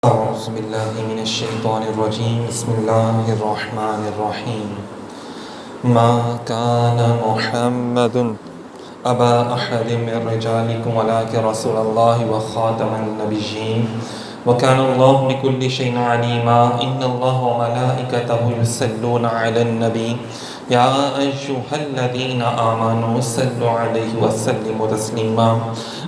أعوذ بالله من الشيطان الرجيم بسم الله الرحمن الرحيم ما كان محمد أبا أحد من رجالكم ولكن رسول الله وخاتم النبيين وكان الله بكل شيء عليما إن الله وملائكته يصلون على النبي يا أيها الذين آمنوا صلوا عليه وسلموا تسليما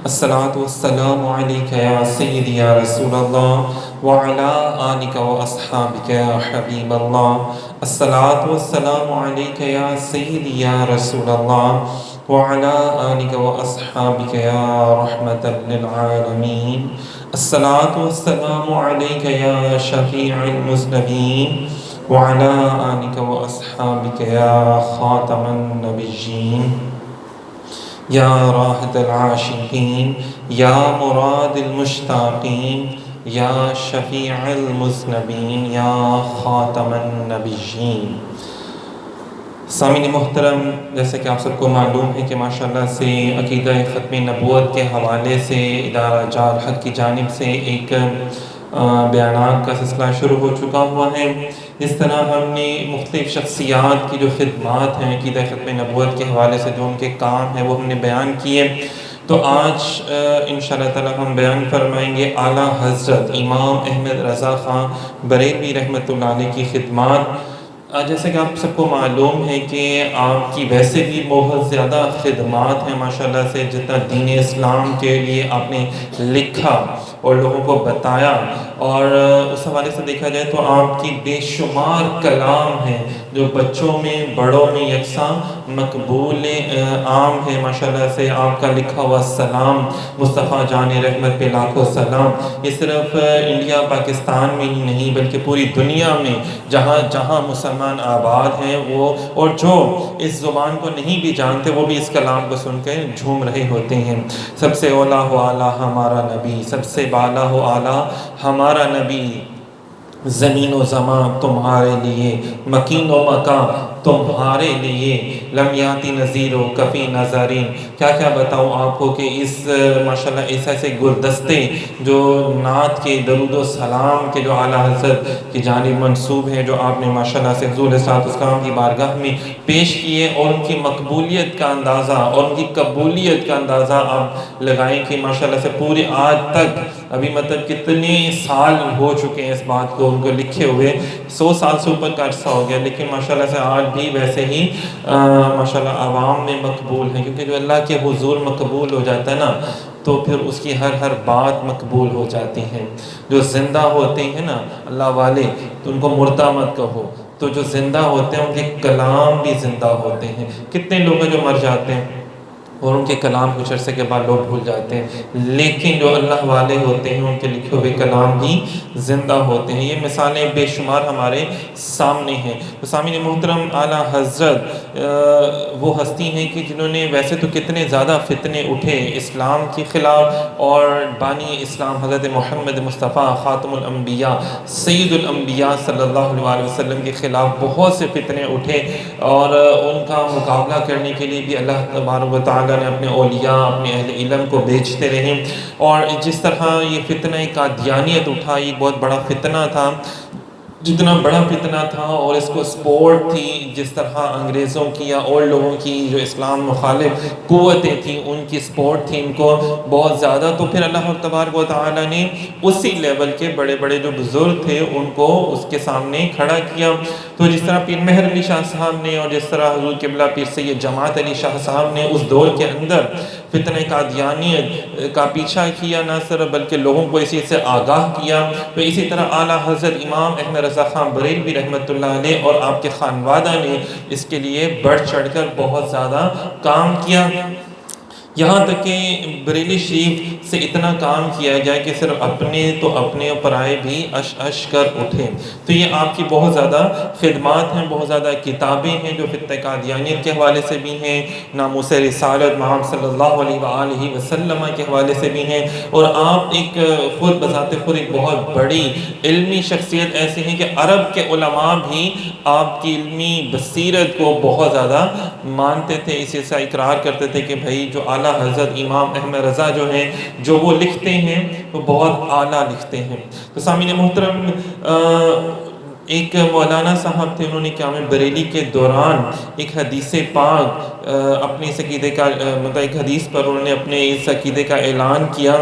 الصلاة والسلام عليك يا سيدي يا رسول الله وعلى آلك وأصحابك يا حبيب الله الصلاة والسلام عليك يا سيدي يا رسول الله وعلى آلك وأصحابك يا رحمة للعالمين الصلاة والسلام عليك يا شفيع المذنبين وعلى آلك وأصحابك يا خاتم النبيين يا راحة العاشقين يا مراد المشتاقين یا شفیع المذنبین یا خاتم النبیین۔ سامعین محترم، جیسے کہ آپ سب کو معلوم ہے کہ ماشاءاللہ سے عقیدہ ختم نبوت کے حوالے سے ادارہ جال حق کی جانب سے ایک بیانات کا سلسلہ شروع ہو چکا ہوا ہے۔ اس طرح ہم نے مختلف شخصیات کی جو خدمات ہیں عقیدہ ختم نبوت کے حوالے سے جو ان کے کام ہیں وہ ہم نے بیان کیے۔ تو آج انشاءاللہ تعالی ہم بیان فرمائیں گے اعلیٰ حضرت امام احمد رضا خان بریلوی رحمۃ اللہ علیہ کی خدمات۔ جیسے کہ آپ سب کو معلوم ہے کہ آپ کی ویسے بھی بہت زیادہ خدمات ہیں ماشاءاللہ سے، جتنا دین اسلام کے لیے آپ نے لکھا اور لوگوں کو بتایا، اور اس حوالے سے دیکھا جائے تو آپ کی بے شمار کلام ہیں جو بچوں میں بڑوں میں یکساں مقبول عام ہے ماشاءاللہ سے۔ آپ کا لکھا ہوا سلام مصطفیٰ جان رحمت پہ لاکھوں سلام، یہ صرف انڈیا پاکستان میں ہی نہیں بلکہ پوری دنیا میں جہاں جہاں مسلمان آباد ہیں وہ، اور جو اس زبان کو نہیں بھی جانتے وہ بھی اس کلام کو سن کے جھوم رہے ہوتے ہیں۔ سب سے اولیٰ و اعلیٰ ہمارا نبی، سب سے بالا و اعلیٰ ہمارا نبی، زمین و زمان تمہارے لیے، مکین و مکان تمہارے لیے، لم یاتی نذیر و کفی نظرین۔ کیا کیا بتاؤں آپ کو کہ اس ماشاءاللہ ایسے گلدستے جو نعت کے درود و سلام کے جو اعلیٰ حضرت کی جانب منسوب ہیں، جو آپ نے ماشاءاللہ سے حضور صلی اللہ علیہ وسلم کی بارگاہ میں پیش کیے، اور ان کی مقبولیت کا اندازہ اور ان کی قبولیت کا اندازہ آپ لگائیں کہ ماشاءاللہ سے پورے آج تک ابھی مطلب کتنے سال ہو چکے ہیں اس بات کو ان کو لکھے ہوئے، 100 سال سے اوپر کا عرصہ ہو گیا، لیکن ماشاءاللہ سے آج بھی ویسے ہی ماشاءاللہ عوام میں مقبول ہیں، کیونکہ جو اللہ کے حضور مقبول ہو جاتا ہے نا تو پھر اس کی ہر بات مقبول ہو جاتی ہے۔ جو زندہ ہوتے ہیں نا اللہ والے تو ان کو مردہ مت کہو، تو جو زندہ ہوتے ہیں ان کے کلام بھی زندہ ہوتے ہیں۔ کتنے لوگ ہیں جو مر جاتے ہیں اور ان کے کلام کچھ عرصے کے بعد لوگ بھول جاتے ہیں، لیکن جو اللہ والے ہوتے ہیں ان کے لکھے ہوئے کلام بھی زندہ ہوتے ہیں۔ یہ مثالیں بے شمار ہمارے سامنے ہیں۔ تو سامعین محترم، اعلیٰ حضرت وہ ہستی ہیں کہ جنہوں نے ویسے تو کتنے زیادہ فتنے اٹھے اسلام کے خلاف، اور بانی اسلام حضرت محمد مصطفیٰ خاتم الانبیاء سید الانبیاء صلی اللہ علیہ وسلم کے خلاف بہت سے فتنے اٹھے، اور ان کا مقابلہ کرنے کے لیے بھی اللہ تبارک و تعالیٰ نے اپنے اولیاء اپنے اہل علم کو بھیجتے رہے۔ اور جس طرح یہ فتنہ قادیانیت اٹھا، یہ بہت بڑا فتنہ تھا، جتنا بڑا فتنہ تھا، اور اس کو سپورٹ تھی جس طرح انگریزوں کی یا اور لوگوں کی جو اسلام مخالف قوتیں تھیں ان کی سپورٹ تھی ان کو بہت زیادہ، تو پھر اللہ تبارک و تعالیٰ نے اسی لیول کے بڑے بڑے جو بزرگ تھے ان کو اس کے سامنے کھڑا کیا۔ تو جس طرح پیر مہر علی شاہ صاحب نے، اور جس طرح حضور قبلہ پیر سید جماعت علی شاہ صاحب نے اس دور کے اندر فتنہ قادیانیت کا پیچھا کیا، نہ صرف بلکہ لوگوں کو اسی سے آگاہ کیا، تو اسی طرح اعلیٰ حضرت امام احمد رضا خان بریلوی رحمۃ اللہ علیہ اور آپ کے خانوادہ نے اس کے لیے بڑھ چڑھ کر بہت زیادہ کام کیا۔ یہاں تک کہ بریلی شریف سے اتنا کام کیا گیا کہ صرف اپنے تو اپنے پرائے بھی اش کر اٹھے۔ تو یہ آپ کی بہت زیادہ خدمات ہیں، بہت زیادہ کتابیں ہیں جو فتنہ قادیانیت کے حوالے سے بھی ہیں، ناموس رسالت محمد صلی اللہ علیہ وآلہ وسلم کے حوالے سے بھی ہیں، اور آپ ایک خود بذات خود ایک بہت بڑی علمی شخصیت ایسی ہیں کہ عرب کے علماء بھی آپ کی علمی بصیرت کو بہت زیادہ مانتے تھے، اسی سے اقرار کرتے تھے کہ بھائی جو اعلیٰ حضرت امام احمد رضا جو ہیں جو وہ لکھتے ہیں وہ بہت اعلیٰ لکھتے ہیں۔ تو سامعین محترم، ایک مولانا صاحب تھے، انہوں نے قیام بریلی کے دوران ایک حدیث پاک اپنے اس عقیدے کا مطلب ایک حدیث پر انہوں نے اپنے اس عقیدے کا اعلان کیا۔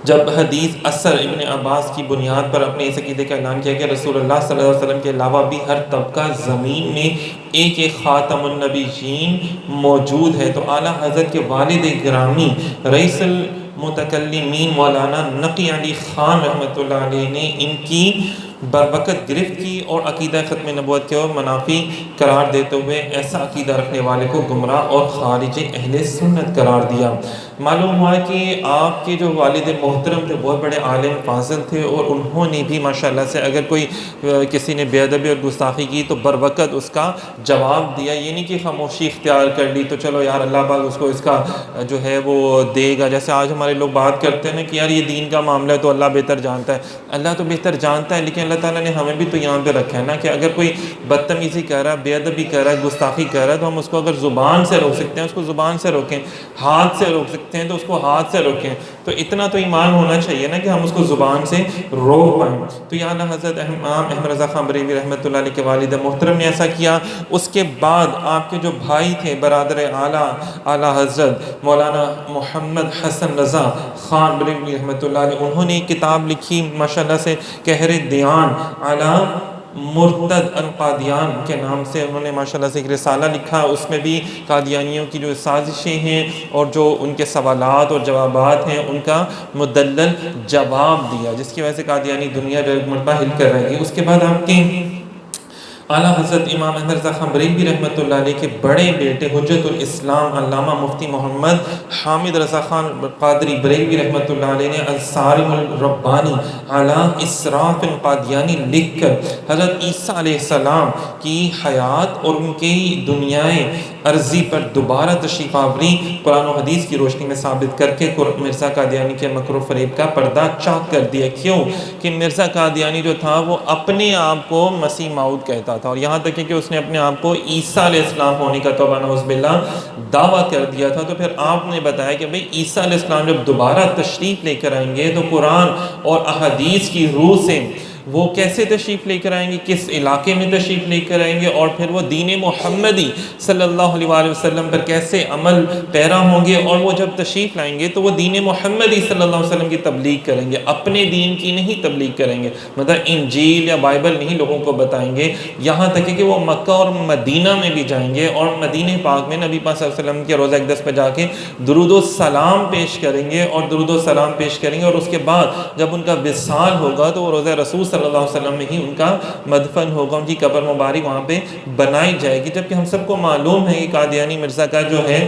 جب حدیث اثر ابن عباس کی بنیاد پر اپنے اس عقیدے کا اعلان کیا کہ رسول اللہ صلی اللہ علیہ وسلم کے علاوہ بھی ہر طبقہ زمین میں ایک ایک خاتم النبیین موجود ہے، تو اعلیٰ حضرت کے والد گرامی رئیس المتکلمین مولانا نقی علی خان رحمۃ اللہ علیہ نے ان کی بروقت گرفت کی اور عقیدہ ختم نبوت کے منافی قرار دیتے ہوئے ایسا عقیدہ رکھنے والے کو گمراہ اور خارج اہل سنت قرار دیا۔ معلوم ہوا کہ آپ کے جو والد محترم تھے بہت بڑے عالم فاضل تھے، اور انہوں نے بھی ماشاءاللہ سے اگر کوئی کسی نے بے ادبی اور گستاخی کی تو بروقت اس کا جواب دیا، یہ نہیں کہ خاموشی اختیار کر لی تو چلو یار اللہ پاک اس کو اس کا جو ہے وہ دے گا۔ جیسے آج ہمارے لوگ بات کرتے ہیں نا کہ یار یہ دین کا معاملہ ہے تو اللہ بہتر جانتا ہے۔ اللہ تو بہتر جانتا ہے، لیکن اللہ تعالیٰ نے ہمیں بھی تو یہاں پہ رکھا ہے نا کہ اگر کوئی بدتمیزی کر رہا ہے، بے ادبی کر رہا ہے، گستاخی کر رہا ہے، تو ہم اس کو اگر زبان سے روک سکتے ہیں اس کو زبان سے روکیں، ہاتھ سے روک سکتے ہیں تو اس کو ہاتھ سے روکیں۔ تو اتنا تو ایمان ہونا چاہیے نا کہ ہم اس کو زبان سے روک پائیں۔ تو یہ اعلیٰ حضرت امام احمد رضا خان بریلوی رحمۃ اللہ علیہ کے والد محترم نے ایسا کیا۔ اس کے بعد آپ کے جو بھائی تھے برادر اعلیٰ حضرت مولانا محمد حسن رضا خان بریلوی رحمۃ اللہ علیہ، انہوں نے ایک کتاب لکھی ماشاءاللہ سے کہر دیان علی مرتد القادیان کے نام سے، انہوں نے ماشاءاللہ سے ایک رسالہ لکھا۔ اس میں بھی قادیانیوں کی جو سازشیں ہیں اور جو ان کے سوالات اور جوابات ہیں ان کا مدلل جواب دیا، جس کی وجہ سے قادیانی دنیا جو ایک مرتبہ ہل کر رہے گی۔ اس کے بعد آپ کے اعلیٰ حضرت امام احمد رضا خان بریلوی رحمۃ اللہ علیہ کے بڑے بیٹے حجت الاسلام علامہ مفتی محمد حامد رضا خان قادری بریلوی رحمۃ اللہ علیہ نے الصارم الربانی علی اسراف القادیانی لکھ کر حضرت عیسیٰ علیہ السلام کی حیات اور ان کی دنیائے عرضی پر دوبارہ تشریف آوری قرآن و حدیث کی روشنی میں ثابت کر کے مرزا قادیانی کے مکر و فریب کا پردہ چاک کر دیا۔ کیوں کہ مرزا قادیانی جو تھا وہ اپنے آپ کو مسیح موعود کہتا تھا، اور یہاں تک کہ اس نے اپنے آپ کو عیسیٰ علیہ السلام ہونے کا توبہ نعوذ باللہ دعویٰ کر دیا تھا۔ تو پھر آپ نے بتایا کہ بھئی عیسیٰ علیہ السلام جب دوبارہ تشریف لے کر آئیں گے تو قرآن اور احادیث کی روح سے وہ کیسے تشریف لے کر آئیں گے، کس علاقے میں تشریف لے کر آئیں گے، اور پھر وہ دین محمدی صلی اللہ علیہ وآلہ وسلم پر کیسے عمل پیرا ہوں گے، اور وہ جب تشریف لائیں گے تو وہ دین محمدی صلی اللہ علیہ وسلم کی تبلیغ کریں گے، اپنے دین کی نہیں تبلیغ کریں گے، مطلب انجیل یا بائبل نہیں لوگوں کو بتائیں گے، یہاں تک کہ وہ مکہ اور مدینہ میں بھی جائیں گے اور مدینہ پاک میں نبی پاک صلی اللہ علیہ وسلم کے روضہ اقدس پہ جا کے درود و سلام پیش کریں گے، اور درود و سلام پیش کریں گے، اور اس کے بعد جب ان کا وصال ہوگا تو وہ روضہ رسول صلی اللہ علیہ وسلم میں ہی ان کا مدفن ہوگا، ان کی قبر مبارک وہاں پہ بنائی جائے گی۔ جبکہ ہم سب کو معلوم ہے کہ قادیانی مرزا کا جو ہے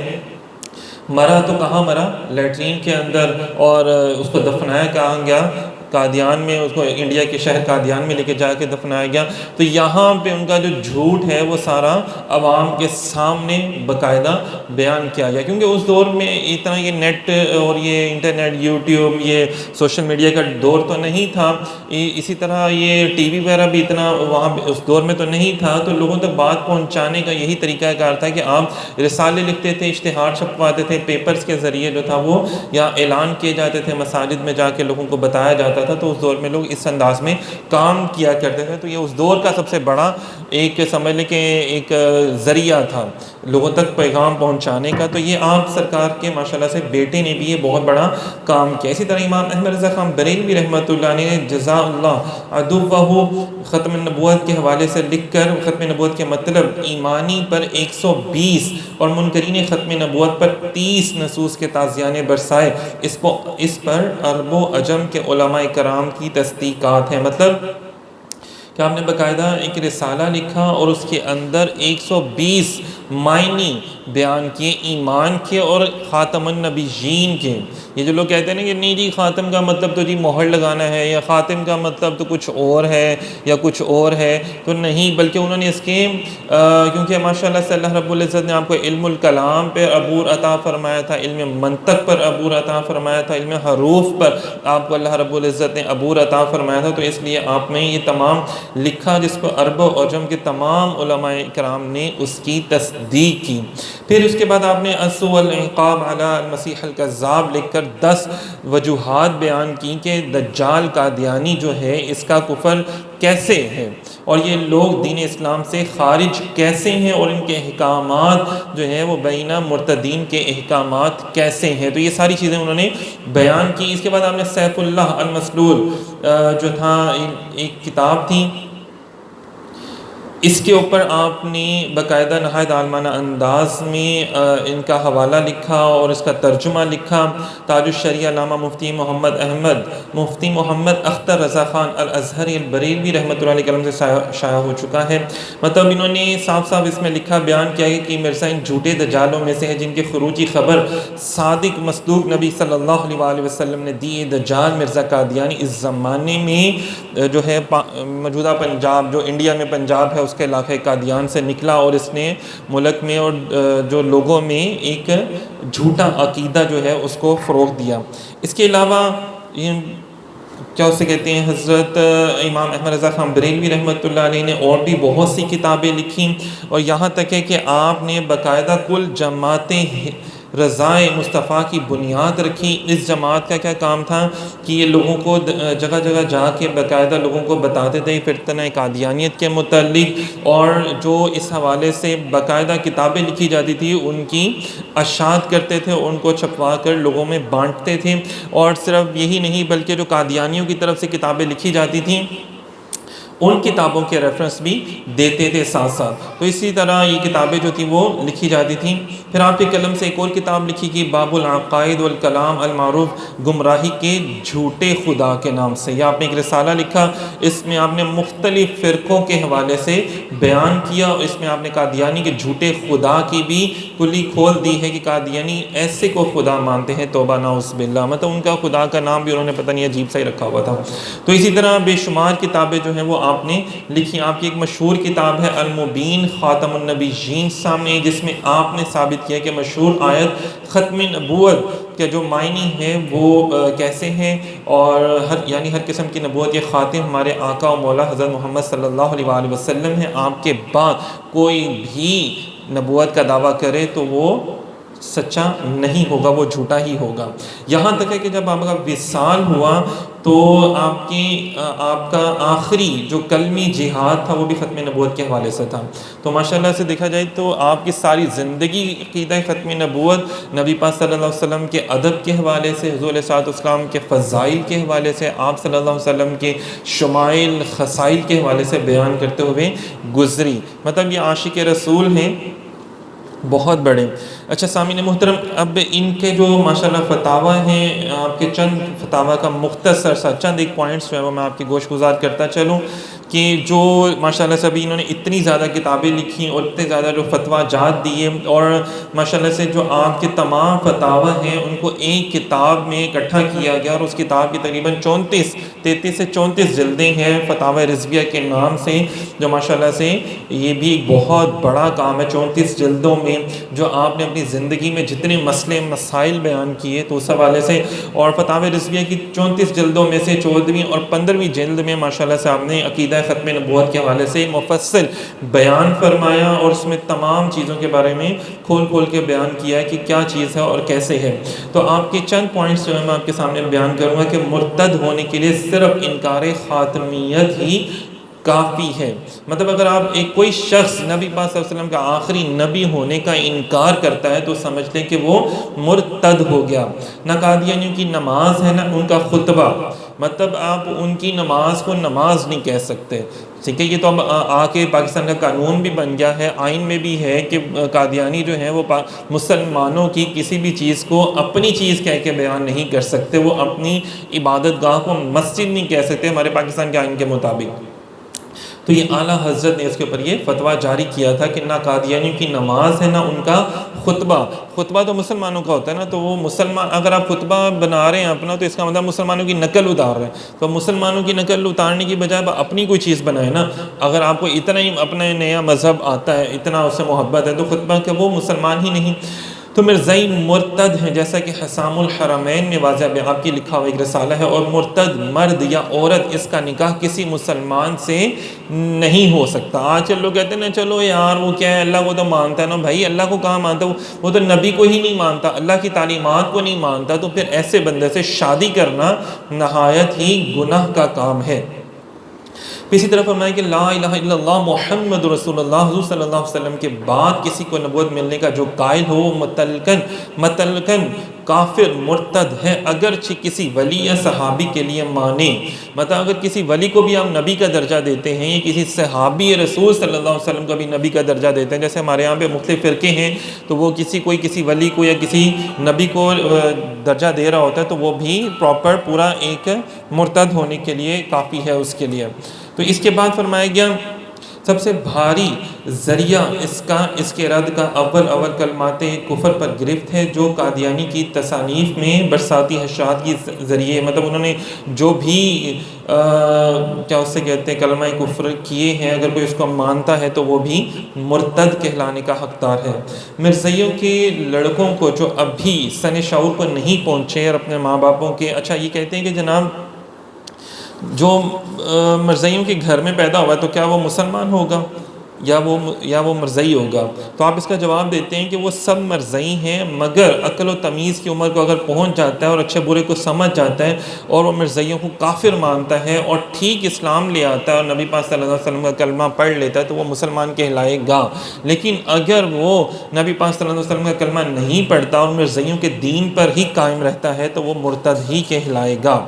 مرا تو کہاں مرا، لیٹرین کے اندر، اور اس کو دفنایا کہاں گیا، قادیان میں، اس کو انڈیا کے شہر قادیان میں لے کے جا کے دفنایا گیا۔ تو یہاں پہ ان کا جو جھوٹ ہے وہ سارا عوام کے سامنے باقاعدہ بیان کیا گیا، کیونکہ اس دور میں اتنا یہ نیٹ اور یہ انٹرنیٹ، یوٹیوب، یہ سوشل میڈیا کا دور تو نہیں تھا، اسی طرح یہ ٹی وی وغیرہ بھی اتنا وہاں اس دور میں تو نہیں تھا، تو لوگوں تک بات پہنچانے کا یہی طریقہ کار تھا کہ آپ رسالے لکھتے تھے، اشتہار چھپواتے تھے، پیپرز کے ذریعے جو تھا وہ یا اعلان کیے جاتے تھے، مساجد میں جا کے لوگوں کو بتایا جاتا تھا، تو اس دور میں لوگ اس انداز میں کام کیا کرتے تھے۔ تو یہ اس دور کا سب سے بڑا ایک سمجھ لیں کہ ایک ذریعہ تھا لوگوں تک پیغام پہنچانے کا۔ تو یہ آپ سرکار کے ماشاءاللہ سے بیٹے نے بھی یہ بہت بڑا کام کیا۔ اسی طرح امام احمد رضا خان بریلوی رحمۃ اللہ علیہ نے جزا اللہ عدوہ ختم النبوت کے حوالے سے لکھ کر ختم نبوت کے مطلب ایمانی پر 120 اور منکرین ختم نبوت پر 30 نصوص کے تازیانے برسائے۔ اس پر عرب و عجم کے علماء کرام کی تصدیقات ہیں، مطلب کہ آپ نے باقاعدہ ایک رسالہ لکھا اور اس کے اندر 120 معنی بیان کیے ایمان کے اور خاتم النبیین کے، یہ جو لوگ کہتے ہیں نا کہ نہیں جی خاتم کا مطلب تو جی مہر لگانا ہے، یا خاتم کا مطلب تو کچھ اور ہے یا کچھ اور ہے، تو نہیں، بلکہ انہوں نے اس کے کیونکہ ماشاءاللہ سے اللہ رب العزت نے آپ کو علم الکلام پہ عبور عطا فرمایا تھا، علم منطق پر عبور عطا فرمایا تھا، علم حروف پر آپ کو اللہ رب العزت نے عبور عطا فرمایا تھا، تو اس لیے آپ نے یہ تمام لکھا جس پر عرب و عجم کے تمام علماء کرام نے اس کی تصدیق کی۔ پھر اس کے بعد آپ نے السو والعقاب علی المسیح الکذاب لکھ کر 10 وجوہات بیان کی کہ دجال قادیانی جو ہے اس کا کفر کیسے ہے، اور یہ لوگ دین اسلام سے خارج کیسے ہیں، اور ان کے احکامات جو ہیں وہ بینہ مرتدین کے احکامات کیسے ہیں، تو یہ ساری چیزیں انہوں نے بیان کی۔ اس کے بعد آپ نے سیف اللہ المسلول جو تھا ایک کتاب تھی، اس کے اوپر آپ نے باقاعدہ نہایت عالمانہ انداز میں ان کا حوالہ لکھا اور اس کا ترجمہ لکھا۔ تاج الشریعہ علامہ مفتی محمد اختر رضا خان الازہری البریلوی رحمۃ اللہ علیہ قلم سے شائع ہو چکا ہے۔ مطلب انہوں نے صاف صاف اس میں لکھا بیان کیا ہے کہ مرزا ان جھوٹے دجالوں میں سے ہے جن کے خروج کی خبر صادق مصدوق نبی صلی اللہ علیہ وآلہ وسلم نے دی۔ دجال مرزا قادیانی اس زمانے میں جو ہے موجودہ پنجاب، جو انڈیا میں پنجاب ہے، اس کے علاقہ قادیان سے نکلا، اور اس نے ملک میں اور جو لوگوں میں ایک جھوٹا عقیدہ جو ہے اس کو فروغ دیا۔ اس کے علاوہ کیا اسے کہتے ہیں، حضرت امام احمد رضا خان بریلوی رحمۃ اللہ علیہ نے اور بھی بہت سی کتابیں لکھیں، اور یہاں تک ہے کہ آپ نے باقاعدہ کل جماعتیں رضائے مصطفیٰ کی بنیاد رکھی۔ اس جماعت کا کیا کام تھا کہ یہ لوگوں کو جگہ جگہ جا کے باقاعدہ لوگوں کو بتاتے تھے فتنہ قادیانیت کے متعلق، اور جو اس حوالے سے باقاعدہ کتابیں لکھی جاتی تھی ان کی اشاعت کرتے تھے، ان کو چھپوا کر لوگوں میں بانٹتے تھے، اور صرف یہی نہیں بلکہ جو قادیانیوں کی طرف سے کتابیں لکھی جاتی تھیں ان کتابوں کے ریفرنس بھی دیتے تھے ساتھ ساتھ۔ تو اسی طرح یہ کتابیں جو تھیں وہ لکھی جاتی تھیں۔ پھر آپ کے قلم سے ایک اور کتاب لکھی گئی باب العقائد والکلام المعروف، گمراہی کے جھوٹے خدا کے نام سے، یہ آپ نے ایک رسالہ لکھا۔ اس میں آپ نے مختلف فرقوں کے حوالے سے بیان کیا، اور اس میں آپ نے قادیانی کے جھوٹے خدا کی بھی کلی کھول دی ہے کہ قادیانی ایسے کو خدا مانتے ہیں، توبہ نعوذ باللہ، مطلب ان کا خدا کا نام بھی انہوں نے پتہ نہیں عجیب سا ہی رکھا ہوا تھا۔ تو اسی طرح بے شمار کتابیں جو ہیں وہ آپ نے لکھی۔ آپ کی ایک مشہور کتاب ہے المبین خاتم النبیین سامنے، جس میں آپ نے ثابت کیا کہ مشہور آیت ختم نبوت کے جو معنی ہے وہ کیسے ہیں، اور ہر قسم کی نبوت یہ خاتم ہمارے آقا و مولا حضرت محمد صلی اللہ علیہ وآلہ وسلم ہے۔ آپ کے بعد کوئی بھی نبوت کا دعویٰ کرے تو وہ سچا نہیں ہوگا، وہ جھوٹا ہی ہوگا۔ یہاں تک ہے کہ جب آپ کا وصال ہوا تو آپ کا آخری جو کلمی جہاد تھا وہ بھی ختم نبوت کے حوالے سے تھا۔ تو ماشاءاللہ سے دیکھا جائے تو آپ کی ساری زندگی عقیدہ ختم نبوت، نبی پاک صلی اللہ علیہ وسلم کے ادب کے حوالے سے، حضور علیہ السلام کے فضائل کے حوالے سے، آپ صلی اللہ علیہ وسلم کے شمائل خصائل کے حوالے سے بیان کرتے ہوئے گزری۔ مطلب یہ عاشق رسول ہیں بہت بڑے۔ اچھا سامعین محترم، اب ان کے جو ماشاءاللہ فتاوی ہیں، آپ کے چند فتاوی کا مختصر سا چند ایک پوائنٹس جو ہے وہ میں آپ کی گوش گزار کرتا چلوں کہ جو ماشاءاللہ سے ابھی انہوں نے اتنی زیادہ کتابیں لکھی اور اتنے زیادہ جو فتویٰ جات دیے، اور ماشاءاللہ سے جو آپ کے تمام فتاوی ہیں ان کو ایک کتاب میں اکٹھا کیا گیا، اور اس کتاب کی تقریباً 33 سے 34 جلدیں ہیں فتاوی رضویہ کے نام سے، جو ماشاءاللہ سے یہ بھی ایک بہت بڑا کام ہے۔ 34 جلدوں میں جو آپ نے اپنی زندگی میں جتنے مسئلے مسائل بیان کیے تو اس حوالے سے، اور فتاوی رضویہ کی 34 جلدوں میں سے 14ویں اور 15ویں جلد میں ماشاءاللہ سے آپ نے عقیدہ ختم نبوت کے حوالے سے مفصل بیان فرمایا، اور اس میں تمام چیزوں کے بارے میں کھول کھول کے بیان کیا ہے کہ کیا چیز ہے اور کیسے ہے۔ تو آپ کے چند پوائنٹس جو ہے میں آپ کے سامنے بیان کروں گا کہ مرتد ہونے کے لیے صرف انکار خاتمیت ہی کافی ہے۔ مطلب اگر آپ کوئی شخص نبی پاک صلی اللہ علیہ وسلم کا آخری نبی ہونے کا انکار کرتا ہے تو سمجھ لیں کہ وہ مرتد ہو گیا۔ نہ قادیانیوں کی نماز ہے نہ ان کا خطبہ، مطلب آپ ان کی نماز کو نماز نہیں کہہ سکتے، ٹھیک ہے۔ یہ تو اب آ کے پاکستان کا قانون بھی بن گیا ہے، آئین میں بھی ہے کہ قادیانی جو ہیں وہ مسلمانوں کی کسی بھی چیز کو اپنی چیز کہہ کے بیان نہیں کر سکتے، وہ اپنی عبادت گاہ کو مسجد نہیں کہہ سکتے ہمارے پاکستان کے آئین کے مطابق۔ تو یہ اعلیٰ حضرت نے اس کے اوپر یہ فتویٰ جاری کیا تھا کہ نہ قادیانیوں کی نماز ہے نہ ان کا خطبہ تو مسلمانوں کا ہوتا ہے نا، تو وہ مسلمان اگر آپ خطبہ بنا رہے ہیں اپنا تو اس کا مطلب مسلمانوں کی نقل اتار رہے ہیں، تو مسلمانوں کی نقل اتارنے کی بجائے اپنی کوئی چیز بنائے نا۔ اگر آپ کو اتنا ہی اپنا نیا مذہب آتا ہے، اتنا اس سے محبت ہے، تو خطبہ کہ وہ مسلمان ہی نہیں۔ تو مرزائی مرتد ہیں، جیسا کہ حسام الحرمین نے واضح بیان کی لکھا ہوا ایک رسالہ ہے، اور مرتد مرد یا عورت اس کا نکاح کسی مسلمان سے نہیں ہو سکتا۔ آج کل لوگ کہتے ہیں نا چلو یار وہ کیا ہے، اللہ کو تو مانتا ہے نا، بھائی اللہ کو کہاں مانتا ہے، وہ تو نبی کو ہی نہیں مانتا، اللہ کی تعلیمات کو نہیں مانتا، تو پھر ایسے بندے سے شادی کرنا نہایت ہی گناہ کا کام ہے۔ اسی طرح فرمایا کہ لا الہ الا اللہ محمد رسول اللہ، حضور صلی اللہ علیہ وسلم کے بعد کسی کو نبوت ملنے کا جو قائل ہو وہ متلقن کافر مرتد ہے، اگرچہ کسی ولی یا صحابی کے لیے مانے۔ مطلب اگر کسی ولی کو بھی ہم نبی کا درجہ دیتے ہیں، یا کسی صحابی رسول صلی اللہ علیہ وسلم کا بھی نبی کا درجہ دیتے ہیں، جیسے ہمارے یہاں پہ مختلف فرقے ہیں، تو وہ کسی ولی کو یا کسی نبی کو درجہ دے رہا ہوتا ہے، تو وہ بھی پراپر پورا ایک مرتد ہونے کے لیے کافی ہے اس کے لیے۔ تو اس کے بعد فرمایا گیا سب سے بھاری ذریعہ اس کے رد کا اول کلمات کفر پر گرفت ہے، جو قادیانی کی تصانیف میں برساتی حشات کی ذریعے، مطلب انہوں نے جو بھی کیا اس سے کہتے ہیں کلمہ کفر کیے ہیں، اگر کوئی اس کو مانتا ہے تو وہ بھی مرتد کہلانے کا حقدار ہے۔ مرزائیوں کے لڑکوں کو جو ابھی سن شعور پر نہیں پہنچے اور اپنے ماں باپوں کے، اچھا یہ کہتے ہیں کہ جناب جو مرزائیوں کے گھر میں پیدا ہوا ہے تو کیا وہ مسلمان ہوگا یا وہ مرزائی ہوگا؟ تو آپ اس کا جواب دیتے ہیں کہ وہ سب مرزائی ہیں، مگر عقل و تمیز کی عمر کو اگر پہنچ جاتا ہے اور اچھے برے کو سمجھ جاتا ہے اور وہ مرزائیوں کو کافر مانتا ہے اور ٹھیک اسلام لے آتا ہے اور نبی پاک صلی اللہ علیہ وسلم کا کلمہ پڑھ لیتا ہے تو وہ مسلمان کہلائے گا۔ لیکن اگر وہ نبی پاک صلی اللہ علیہ وسلم کا کلمہ نہیں پڑھتا اور مرزائیوں کے دین پر ہی قائم رہتا ہے تو وہ مرتد ہی کہلائے گا۔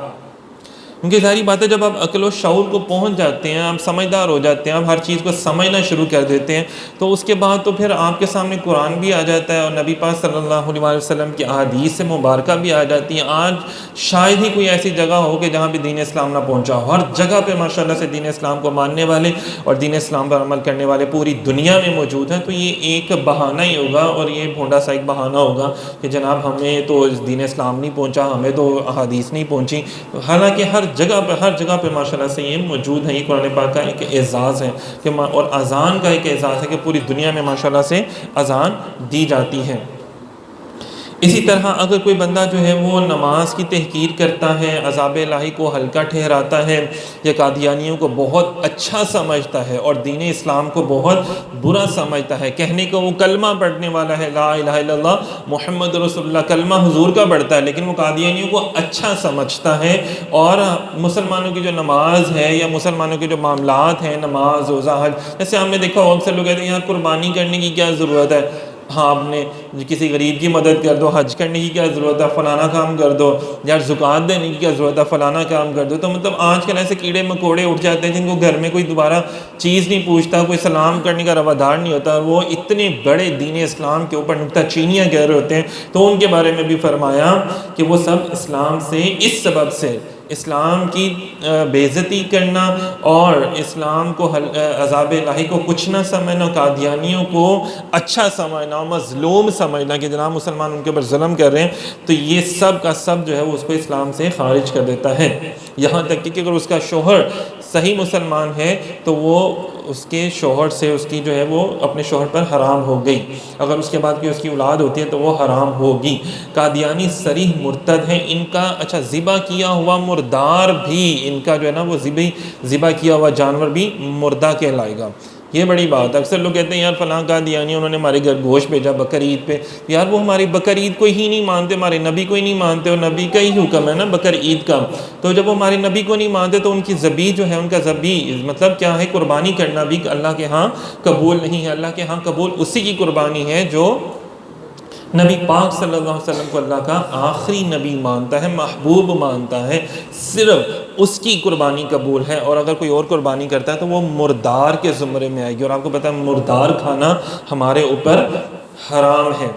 کیونکہ ظاہری بات ہے جب آپ عقل و شعور کو پہنچ جاتے ہیں، آپ سمجھدار ہو جاتے ہیں، آپ ہر چیز کو سمجھنا شروع کر دیتے ہیں، تو اس کے بعد تو پھر آپ کے سامنے قرآن بھی آ جاتا ہے اور نبی پاک صلی اللہ علیہ وسلم کی احادیث مبارکہ بھی آ جاتی ہیں۔ آج شاید ہی کوئی ایسی جگہ ہو کہ جہاں بھی دین اسلام نہ پہنچا ہو، ہر جگہ پہ ماشاءاللہ سے دین اسلام کو ماننے والے اور دین اسلام پر عمل کرنے والے پوری دنیا میں موجود ہیں۔ تو یہ ایک بہانہ ہی ہوگا اور یہ بھونڈا سا ایک بہانہ ہوگا کہ جناب ہمیں تو دین اسلام نہیں پہنچا، ہمیں تو احادیث نہیں پہنچی، حالانکہ ہر جگہ پہ ماشاءاللہ سے یہ موجود ہے۔ یہ قرآن پاک کا ایک اعزاز ہے کہ اور اذان کا ایک اعزاز ہے کہ پوری دنیا میں ماشاءاللہ سے اذان دی جاتی ہے۔ اسی طرح اگر کوئی بندہ جو ہے وہ نماز کی تحقیر کرتا ہے، عذاب الہی کو ہلکا ٹھہراتا ہے یا قادیانیوں کو بہت اچھا سمجھتا ہے اور دین اسلام کو بہت برا سمجھتا ہے، کہنے کو وہ کلمہ پڑھنے والا ہے، لا الہ الا اللہ محمد رسول اللہ کلمہ حضور کا پڑھتا ہے، لیکن وہ قادیانیوں کو اچھا سمجھتا ہے اور مسلمانوں کی جو نماز ہے یا مسلمانوں کے جو معاملات ہیں، نماز روزہ حج، جیسے ہم نے دیکھا ہو اکثر لوگ کہتے ہیں یار قربانی کرنے کی کیا ضرورت ہے، ہاں آپ نے کسی غریب کی مدد کر دو، حج کرنے کی کیا ضرورت ہے، فلانا کام کر دو، یار زکوٰۃ دینے کی کیا ضرورت ہے، فلانا کام کر دو۔ تو مطلب آج کل ایسے کیڑے مکوڑے اٹھ جاتے ہیں جن کو گھر میں کوئی دوبارہ چیز نہیں پوچھتا، کوئی سلام کرنے کا روادار نہیں ہوتا، وہ اتنے بڑے دین اسلام کے اوپر نکتہ چینیاں کہہ رہے ہوتے ہیں۔ تو ان کے بارے میں بھی فرمایا کہ وہ سب اسلام سے اس سبب سے اسلام کی بے عزتی کرنا اور اسلام کو عذاب الہی کو کچھ نہ سمجھنا، قادیانیوں کو اچھا سمجھنا، مظلوم سمجھنا کہ جناب مسلمان ان کے اوپر ظلم کر رہے ہیں، تو یہ سب کا سب جو ہے وہ اس کو اسلام سے خارج کر دیتا ہے۔ یہاں تک کہ اگر اس کا شوہر صحیح مسلمان ہے تو وہ اس کے شوہر سے اس کی جو ہے وہ اپنے شوہر پر حرام ہو گئی، اگر اس کے بعد کوئی اس کی اولاد ہوتی ہے تو وہ حرام ہوگی۔ قادیانی صریح مرتد ہیں، ان کا اچھا ذبح کیا ہوا مردار بھی، ان کا جو ہے نا وہ ذبح کیا ہوا جانور بھی مردہ کہلائے گا۔ یہ بڑی بات ہے، اکثر لوگ کہتے ہیں یار فلاں قادیانی انہوں نے ہمارے گھر گوشت بھیجا بقر عید پہ، یار وہ ہماری بقر عید کو ہی نہیں مانتے، ہمارے نبی کو ہی نہیں مانتے، اور نبی کا ہی حکم ہے نا بقر عید کا، تو جب وہ ہمارے نبی کو نہیں مانتے تو ان کی ذبیح جو ہے، ان کا ذبیح مطلب کیا ہے، قربانی کرنا بھی اللہ کے ہاں قبول نہیں ہے۔ اللہ کے ہاں قبول اسی کی قربانی ہے جو نبی پاک صلی اللہ علیہ وسلم کو اللہ کا آخری نبی مانتا ہے، محبوب مانتا ہے، صرف اس کی قربانی قبول ہے، اور اگر کوئی اور قربانی کرتا ہے تو وہ مردار کے زمرے میں آئے گی، اور آپ کو پتہ ہے مردار کھانا ہمارے اوپر حرام ہے۔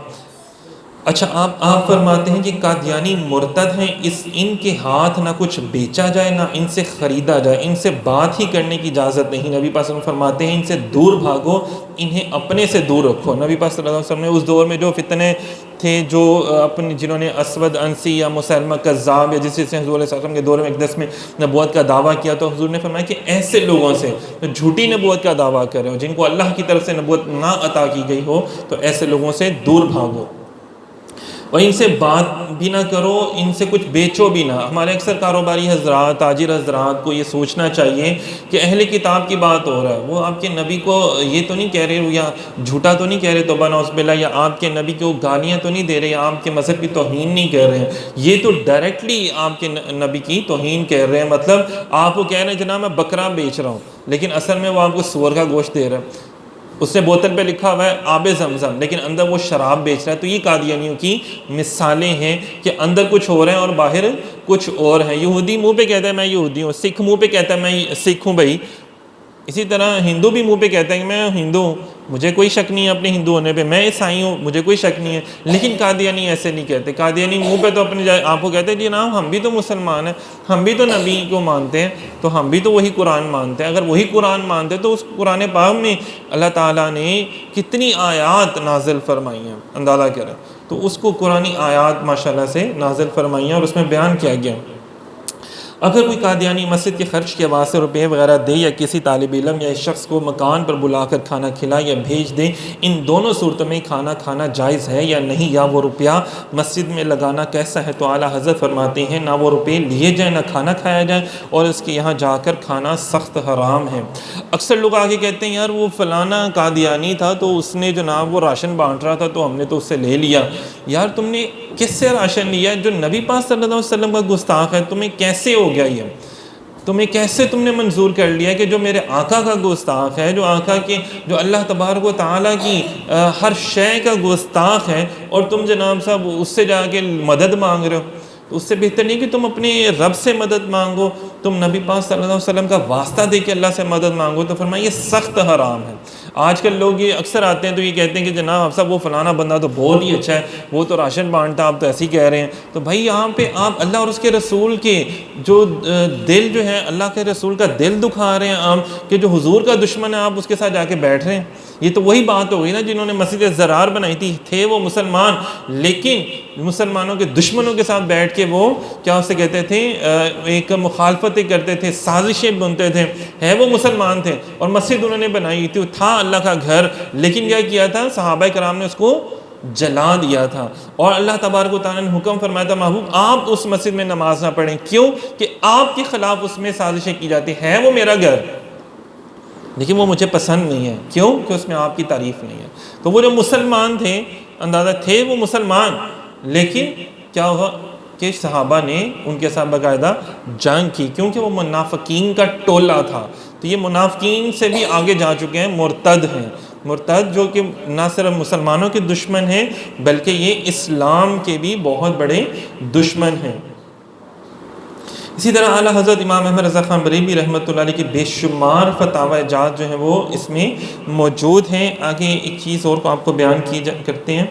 اچھا آپ فرماتے ہیں کہ قادیانی مرتد ہیں، ان کے ہاتھ نہ کچھ بیچا جائے نہ ان سے خریدا جائے، ان سے بات ہی کرنے کی اجازت نہیں۔ نبی پاک صلی اللہ علیہ وسلم فرماتے ہیں ان سے دور بھاگو، انہیں اپنے سے دور رکھو۔ نبی پاک صلی اللہ علیہ وسلم نے اس دور میں جو فتنے تھے، جو جنہوں نے اسود انسی یا مسلمہ کذاب یا جس سے حضور علیہ السلام کے دور میں اقدس میں نبوت کا دعویٰ کیا، تو حضور نے فرمایا کہ ایسے لوگوں سے جو جھوٹی نبوت کا دعویٰ کر رہے ہو، جن کو اللہ کی طرف سے نبوت نہ عطا کی گئی ہو، تو ایسے لوگوں سے دور بھاگو، اور ان سے بات بھی نہ کرو، ان سے کچھ بیچو بھی نہ۔ ہمارے اکثر کاروباری حضرات، تاجر حضرات کو یہ سوچنا چاہیے کہ اہل کتاب کی بات ہو رہا ہے، وہ آپ کے نبی کو یہ تو نہیں کہہ رہے، یا جھوٹا تو نہیں کہہ رہے توبہ نعوذ باللہ، یا آپ کے نبی کو گالیاں تو نہیں دے رہے، یا آپ کے مذہب کی توہین نہیں کر رہے ہیں، یہ تو ڈائریکٹلی آپ کے نبی کی توہین کہہ رہے ہیں۔ مطلب آپ کو کہہ رہے ہیں جناب میں بکرا بیچ رہا ہوں، لیکن اصل میں وہ آپ کو سور کا گوشت دے رہا ہے، اس نے بوتل پہ لکھا ہوا ہے آب زمزم، لیکن اندر وہ شراب بیچ رہا ہے۔ تو یہ قادیانیوں کی مثالیں ہیں کہ اندر کچھ ہو رہے ہیں اور باہر کچھ اور ہیں۔ یہودی منہ پہ کہتا ہے میں یہودی ہوں، سکھ منہ پہ کہتا ہے میں سکھ ہوں بھائی، اسی طرح ہندو بھی منہ پہ کہتا ہے کہ میں ہندو ہوں، مجھے کوئی شک نہیں ہے اپنے ہندو ہونے پہ، میں عیسائی ہوں، مجھے کوئی شک نہیں ہے۔ لیکن قادیانی ایسے نہیں کہتے، قادیانی منہ پہ تو اپنے آپ کو کہتے ہیں جی نا ہم بھی تو مسلمان ہیں، ہم بھی تو نبی کو مانتے ہیں، تو ہم بھی تو وہی قرآن مانتے ہیں۔ اگر وہی قرآن مانتے تو اس قرآن پاک میں اللہ تعالیٰ نے کتنی آیات نازل فرمائی ہیں، اندازہ کریں، تو اس کو قرآنی آیات ماشاءاللہ سے نازل فرمائی ہیں اور اس میں بیان کیا گیا۔ اگر کوئی قادیانی مسجد کے خرچ کے واسطے روپے وغیرہ دے، یا کسی طالب علم یا اس شخص کو مکان پر بلا کر کھانا کھلائے یا بھیج دے، ان دونوں صورتوں میں کھانا کھانا جائز ہے یا نہیں، یا وہ روپیہ مسجد میں لگانا کیسا ہے؟ تو اعلیٰ حضرت فرماتے ہیں نہ وہ روپے لیے جائیں نہ کھانا کھایا جائے، اور اس کے یہاں جا کر کھانا سخت حرام ہے۔ اکثر لوگ آگے کہتے ہیں یار وہ فلانا قادیانی تھا تو اس نے جناب وہ راشن بانٹ رہا تھا تو ہم نے تو اس سے لے لیا۔ یار تم نے کس سے راشن لیا؟ جو نبی پاک صلی اللہ علیہ وسلم کا گستاخ ہے، تمہیں کیسے ہو گیا یہ؟ تمہیں کیسے تم نے منظور کر لیا کہ جو میرے آقا کا گستاخ ہے، جو آقا کے، جو اللہ تبارک و تعالیٰ کی ہر شے کا گستاخ ہے، اور تم جناب صاحب اس سے جا کے مدد مانگ رہے ہو؟ تو اس سے بہتر نہیں کہ تم اپنے رب سے مدد مانگو، تم نبی پاک صلی اللہ علیہ وسلم کا واسطہ دے کے اللہ سے مدد مانگو۔ تو فرمایا یہ سخت حرام ہے۔ آج کل لوگ یہ اکثر آتے ہیں تو یہ کہتے ہیں کہ جناب آپ صاحب وہ فلانا بندہ تو بہت ہی اچھا ہے، وہ تو راشن بانٹتا، آپ تو ایسے ہی کہہ رہے ہیں۔ تو بھائی یہاں پہ آپ اللہ اور اس کے رسول کے جو دل جو ہے، اللہ کے رسول کا دل دکھا رہے ہیں آپ، کہ جو حضور کا دشمن ہے آپ اس کے ساتھ جا کے بیٹھ رہے ہیں۔ یہ تو وہی بات ہو گئی نا جنہوں نے مسجد زرار بنائی تھی وہ مسلمان، لیکن مسلمانوں کے دشمنوں کے ساتھ بیٹھ کے وہ کیا اسے کہتے تھے، ایک مخالفتیں کرتے تھے، سازشیں بنتے تھے، وہ مسلمان تھے اور مسجد انہوں نے بنائی تھی، تھا اللہ کا گھر، لیکن کیا کیا تھا صحابہ کرام نے اس کو جلا دیا تھا، اور اللہ تبارک و تعالیٰ نے حکم فرمایا تھا محبوب آپ اس مسجد میں نماز نہ پڑھیں، کیوں کہ آپ کے خلاف اس میں سازشیں کی جاتی ہیں، وہ میرا گھر لیکن وہ مجھے پسند نہیں ہے، کیوں کہ اس میں آپ کی تعریف نہیں ہے۔ تو وہ جو مسلمان تھے، اندازہ تھے وہ مسلمان، لیکن کیا ہوا کہ صحابہ نے ان کے ساتھ باقاعدہ جنگ کی، کیونکہ وہ منافقین کا ٹولہ تھا۔ تو یہ منافقین سے بھی آگے جا چکے ہیں، مرتد ہیں، مرتد جو کہ نہ صرف مسلمانوں کے دشمن ہیں بلکہ یہ اسلام کے بھی بہت بڑے دشمن ہیں۔ اسی طرح اعلیٰ حضرت امام احمد رضا خان بریلوی رحمۃ اللہ علیہ کی بے شمار فتاوی جات جو ہیں وہ اس میں موجود ہیں۔ آگے ایک چیز اور کو آپ کو بیان کرتے ہیں،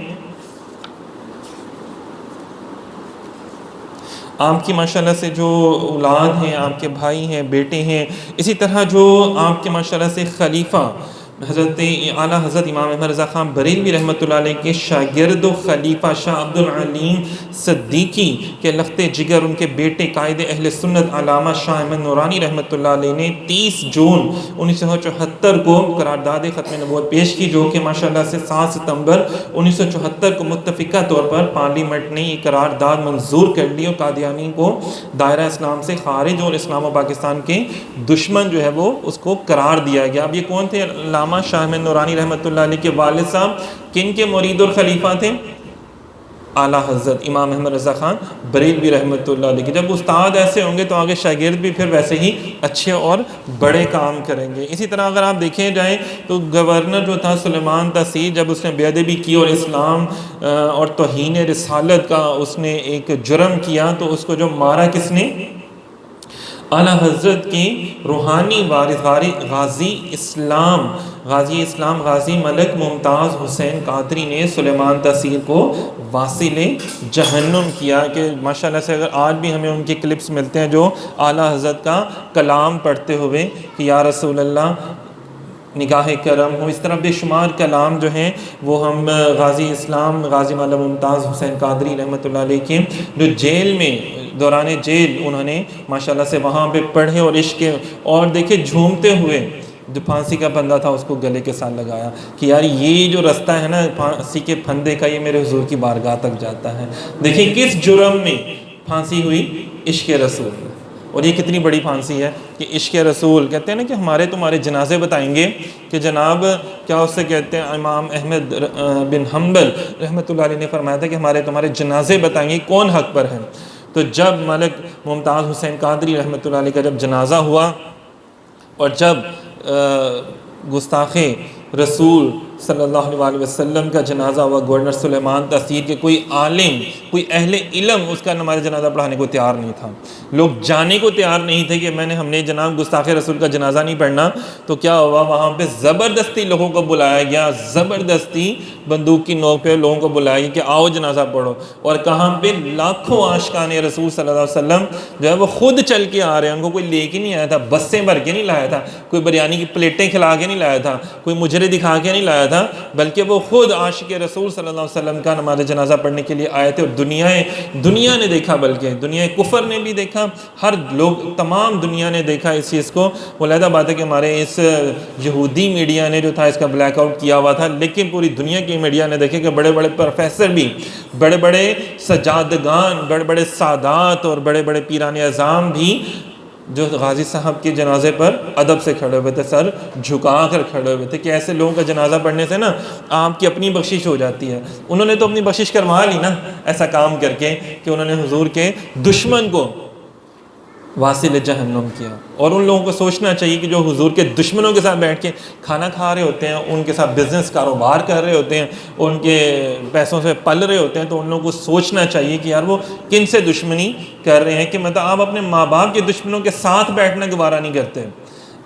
آپ کی ماشاءاللہ سے جو اولاد ہیں، آپ کے بھائی ہیں، بیٹے ہیں، اسی طرح جو آپ کے ماشاءاللہ سے خلیفہ حضرت اعلیٰ حضرت امام احمد رضا خان بریلوی رحمۃ اللہ علیہ کے شاگرد و خلیفہ شاہ عبد العلیم صدیقی کے لخت جگر ان کے بیٹے قائد اہل سنت علامہ شاہ احمد نورانی رحمۃ اللہ علیہ نے 30 جون 1974 کو قرارداد ختم نبوت پیش کی، جو کہ ماشاءاللہ سے 7 ستمبر 1974 کو متفقہ طور پر پارلیمنٹ نے یہ قرارداد منظور کر لی اور قادیانی کو دائرہ اسلام سے خارج اور اسلام و پاکستان کے دشمن جو ہے وہ اس کو قرار دیا گیا۔ اب یہ کون تھے؟ علامہ شاہ احمد نورانی رحمۃ اللہ علیہ کے والد صاحب کن کے مرید اور خلیفہ تھے؟ اعلیٰ حضرت امام احمد رضا خان بریلوی رحمۃ اللہ علیہ کے۔ جب استاد ایسے ہوں گے تو آگے شاگرد بھی پھر ویسے ہی اچھے اور بڑے کام کریں گے۔ اسی طرح اگر آپ دیکھیں جائیں تو گورنر جو تھا سلیمان تحصیل، جب اس نے بے ادبی کی اور اسلام اور توہین رسالت کا اس نے ایک جرم کیا تو اس کو جو مارا کس نے؟ اعلیٰ حضرت کی روحانی وارث غازی اسلام غازی ملک ممتاز حسین قادری نے سلیمان تحصیل کو واصل جہنم کیا کہ ماشاءاللہ سے اگر آج بھی ہمیں ان کے کلپس ملتے ہیں جو اعلیٰ حضرت کا کلام پڑھتے ہوئے کہ یا رسول اللہ نگاہ کرم ہو، اس طرح بے شمار کلام جو ہیں وہ ہم غازی ملک ممتاز حسین قادری رحمۃ اللہ علیہ کے جو جیل میں دوران جیل انہوں نے ماشاءاللہ سے وہاں پہ پڑھے اور عشق اور دیکھے جھومتے ہوئے جو پھانسی کا بندہ تھا اس کو گلے کے ساتھ لگایا کہ یار یہ جو رستہ ہے نا پھانسی کے پھندے کا، یہ میرے حضور کی بارگاہ تک جاتا ہے۔ دیکھیں کس جرم میں پھانسی ہوئی، عشق رسول، اور یہ کتنی بڑی پھانسی ہے کہ عشق رسول۔ کہتے ہیں نا کہ ہمارے تمہارے جنازے بتائیں گے کہ جناب کیا اس سے کہتے ہیں، امام احمد بن حنبل رحمۃ اللہ علیہ نے فرمایا تھا کہ ہمارے تمہارے جنازے بتائیں گے کون حق پر ہے۔ تو جب ملک ممتاز حسین قادری رحمۃ اللہ علیہ کا جب جنازہ ہوا اور جب گستاخ رسول صلی اللہ علیہ وسلم کا جنازہ ہوا، گورنر سلیمان تحصیل کے کوئی عالم، کوئی اہل علم اس کا نماز جنازہ پڑھانے کو تیار نہیں تھا، لوگ جانے کو تیار نہیں تھے کہ ہم نے جناب گستاخ رسول کا جنازہ نہیں پڑھنا۔ تو کیا ہوا، وہاں پہ زبردستی لوگوں کو بلایا گیا، زبردستی بندوق کی نوک پہ لوگوں کو بلایا گیا کہ آؤ جنازہ پڑھو، اور کہاں پہ لاکھوں عاشقان رسول صلی اللہ علیہ وسلم جو ہے وہ خود چل کے آ رہے ہیں، ان کو کوئی لے کے نہیں آیا تھا، بسیں بھر کے نہیں لایا تھا، کوئی بریانی کی پلیٹیں کھلا کے نہیں لایا تھا، کوئی مجرے دکھا کے نہیں لایا تھا، بلکہ وہ خود عاشق رسول صلی اللہ علیہ وسلم کا نماز جنازہ پڑھنے کے لیے آئے تھے۔ اور دنیا نے دیکھا، بلکہ دنیا کفر نے بھی دیکھا، ہر لوگ، تمام دنیا نے دیکھا اس چیز کو۔ علیحدہ بات ہے کہ ہمارے اس یہودی میڈیا نے جو تھا اس کا بلیک آؤٹ کیا ہوا تھا، لیکن پوری دنیا کی میڈیا نے دیکھے کہ بڑے بڑے پروفیسر بھی، بڑے بڑے سجادگان، بڑے بڑے سادات اور بڑے بڑے پیران اعظام بھی جو غازی صاحب کے جنازے پر ادب سے کھڑے ہوئے تھے، سر جھکا کر کھڑے ہوئے تھے کہ ایسے لوگوں کا جنازہ پڑھنے سے نا آپ کی اپنی بخشش ہو جاتی ہے۔ انہوں نے تو اپنی بخشش کروا لی نا ایسا کام کر کے کہ انہوں نے حضور کے دشمن کو واصل جہنم کیا۔ اور ان لوگوں کو سوچنا چاہیے کہ جو حضور کے دشمنوں کے ساتھ بیٹھ کے کھانا کھا رہے ہوتے ہیں، ان کے ساتھ بزنس کاروبار کر رہے ہوتے ہیں، ان کے پیسوں سے پل رہے ہوتے ہیں، تو ان لوگوں کو سوچنا چاہیے کہ یار وہ کن سے دشمنی کر رہے ہیں، کہ مطلب آپ اپنے ماں باپ کے دشمنوں کے ساتھ بیٹھنا گوارا نہیں کرتے،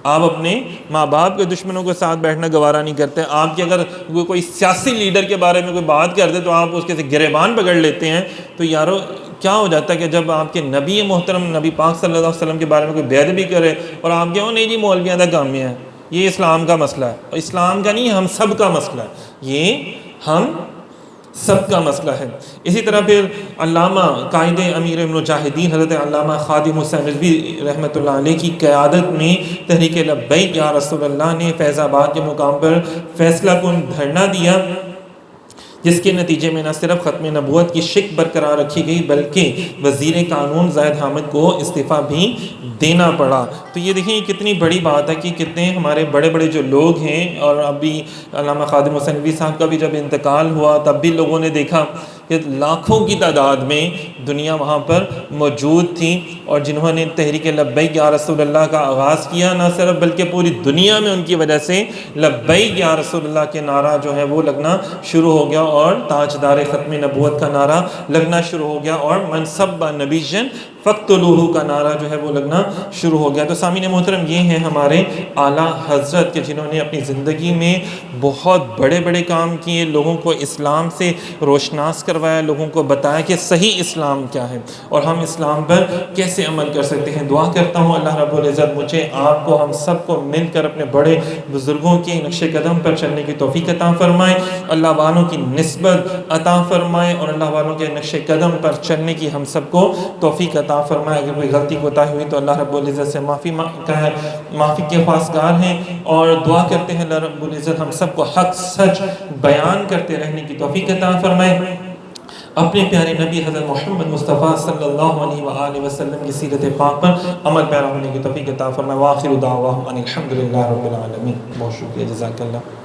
آپ اپنے ماں باپ کے دشمنوں کے ساتھ بیٹھنا گوارا نہیں کرتے۔ آپ کی اگر کوئی سیاسی لیڈر کے بارے میں کوئی بات کرتے تو آپ اس کے گریبان پکڑ لیتے ہیں۔ تو یارو کیا ہو جاتا ہے کہ جب آپ کے نبی محترم نبی پاک صلی اللہ علیہ وسلم کے بارے میں کوئی بے ادبی کرے اور آپ کہو نہیں جی مولویاں دا کام ہے، یہ اسلام کا مسئلہ ہے، اور اسلام کا نہیں، ہم سب کا مسئلہ ہے، یہ ہم سب کا مسئلہ ہے۔ اسی طرح پھر علامہ قائد امیر المجاہدین حضرت علامہ خادم حسین رضوی رحمۃ اللہ علیہ کی قیادت میں تحریک لبیک یا رسول اللہ نے فیض آباد کے مقام پر فیصلہ کن دھرنا دیا، جس کے نتیجے میں نہ صرف ختم نبوت کی شک برقرار رکھی گئی بلکہ وزیر قانون زاہد حامد کو استعفیٰ بھی دینا پڑا۔ تو یہ دیکھیں یہ کتنی بڑی بات ہے کہ کتنے ہمارے بڑے بڑے جو لوگ ہیں، اور ابھی علامہ خادم حسین رضوی صاحب کا بھی جب انتقال ہوا تب بھی لوگوں نے دیکھا کہ لاکھوں کی تعداد میں دنیا وہاں پر موجود تھی، اور جنہوں نے تحریک لبیک یا رسول اللہ کا آغاز کیا، نہ صرف بلکہ پوری دنیا میں ان کی وجہ سے لبیک یا رسول اللہ کے نعرہ جو ہے وہ لگنا شروع ہو گیا، اور تاجدار ختم نبوت کا نعرہ لگنا شروع ہو گیا، اور منصب نبی جن فقتلوہ کا نعرہ جو ہے وہ لگنا شروع ہو گیا۔ تو سامعین محترم، یہ ہیں ہمارے اعلیٰ حضرت کہ جنہوں نے اپنی زندگی میں بہت بڑے بڑے کام کیے، لوگوں کو اسلام سے روشناس کروایا، لوگوں کو بتایا کہ صحیح اسلام کیا ہے اور ہم اسلام پر کیسے عمل کر سکتے ہیں۔ دعا کرتا ہوں اللہ رب العزت مجھے، آپ کو، ہم سب کو مل کر اپنے بڑے بزرگوں کے نقش قدم پر چلنے کی توفیق عطا فرمائے، اللہ والوں کی نسبت عطا فرمائے، اور اللہ والوں کے نقش قدم پر چلنے کی ہم سب کو توفیق عطا فرمائے۔ اگر کوئی غلطی کوتاہی ہوئی تو اللہ رب العزت سے معافی کے خواستگار ہیں، اور دعا کرتے ہیں اللہ رب العزت ہم سب کو حق سچ بیان کرتے رہنے کی توفیق عطا فرمائے، اپنے پیارے نبی حضرت محمد مصطفیٰ صلی اللہ علیہ وآلہ وسلم کی سیرت پاک پر عمل پیرا ہونے کی توفیق عطا فرمائے۔ وآخر دعواہم ان الحمد للہ رب العالمین۔ بہت شکریہ، جزاک اللہ۔